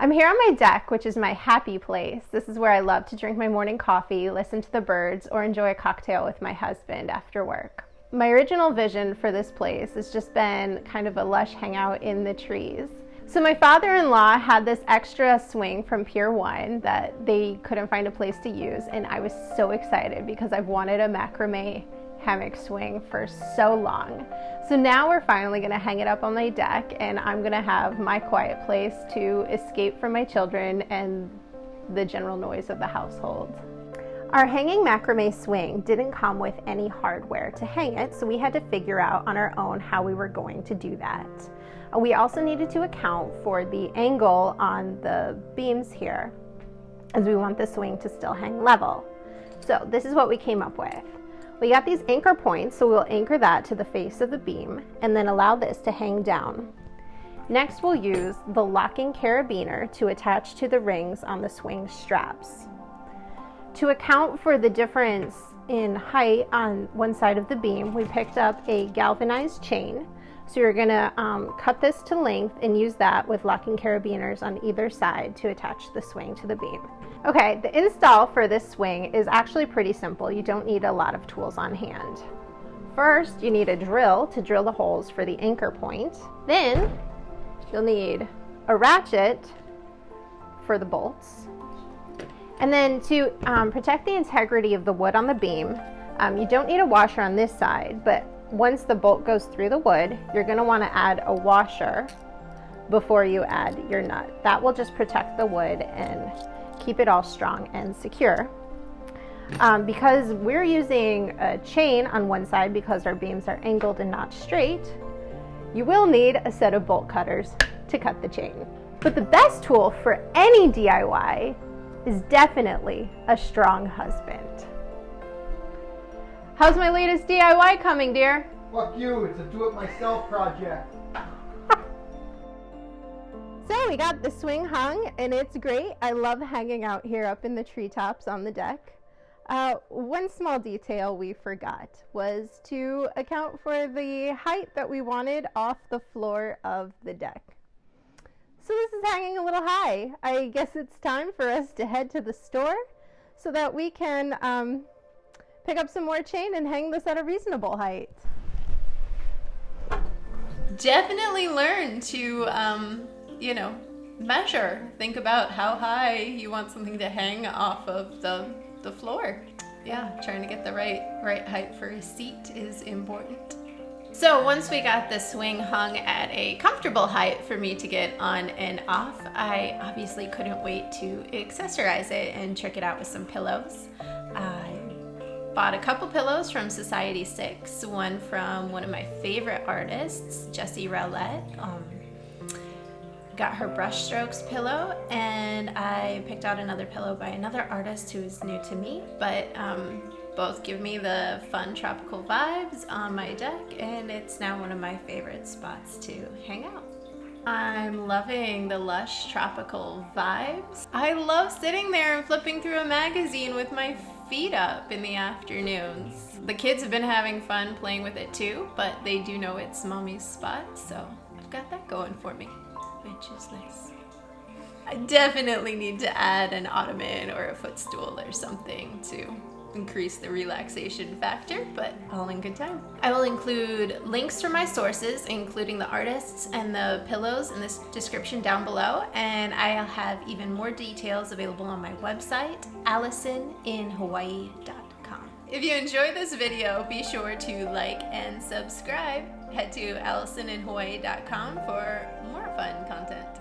I'm here on my deck, which is my happy place. This is where I love to drink my morning coffee, listen to the birds, or enjoy a cocktail with my husband after work. My original vision for this place has just been kind of a lush hangout in the trees. So my father-in-law had this extra swing from Pier 1 that they couldn't find a place to use, and I was so excited because I've wanted a macrame hammock swing for so long. So now we're finally going to hang it up on my deck, and I'm going to have my quiet place to escape from my children and the general noise of the household. Our hanging macrame swing didn't come with any hardware to hang it, so we had to figure out on our own how we were going to do that. We also needed to account for the angle on the beams here, as we want the swing to still hang level. So this is what we came up with. We got these anchor points, so we'll anchor that to the face of the beam and then allow this to hang down. Next, we'll use the locking carabiner to attach to the rings on the swing straps. To account for the difference in height on one side of the beam, we picked up a galvanized chain. So you're gonna cut this to length and use that with locking carabiners on either side to attach the swing to the beam. Okay, the install for this swing is actually pretty simple. You don't need a lot of tools on hand. First, you need a drill to drill the holes for the anchor point. Then, you'll need a ratchet for the bolts. And then to protect the integrity of the wood on the beam, you don't need a washer on this side, but once the bolt goes through the wood, you're going to want to add a washer before you add your nut. That will just protect the wood and keep it all strong and secure. Because we're using a chain on one side because our beams are angled and not straight, you will need a set of bolt cutters to cut the chain. But the best tool for any DIY is definitely a strong husband. How's my latest DIY coming, dear? Fuck you, it's a do-it-myself project. So we got the swing hung, and it's great. I love hanging out here up in the treetops on the deck. One small detail we forgot was to account for the height that we wanted off the floor of the deck. So this is hanging a little high. I guess it's time for us to head to the store so that we can pick up some more chain and hang this at a reasonable height. Definitely learn to, measure. Think about how high you want something to hang off of the floor. Yeah, trying to get the right height for a seat is important. So once we got the swing hung at a comfortable height for me to get on and off, I obviously couldn't wait to accessorize it and check it out with some pillows. I bought a couple pillows from Society 6, one from one of my favorite artists, Jessie Rowlett. Got her brushstrokes pillow, and I picked out another pillow by another artist who is new to me, but both give me the fun tropical vibes on my deck, and it's now one of my favorite spots to hang out. I'm loving the lush tropical vibes. I love sitting there and flipping through a magazine with my feet up in the afternoons. The kids have been having fun playing with it too, but they do know it's mommy's spot, so I've got that going for me, which is nice. I definitely need to add an ottoman or a footstool or something to increase the relaxation factor, but all in good time. I will include links for my sources, including the artists and the pillows, in this description down below, and I'll have even more details available on my website, AllisonInHawaii.com. If you enjoyed this video, be sure to like and subscribe. Head to AllisonInHawaii.com for more fun content.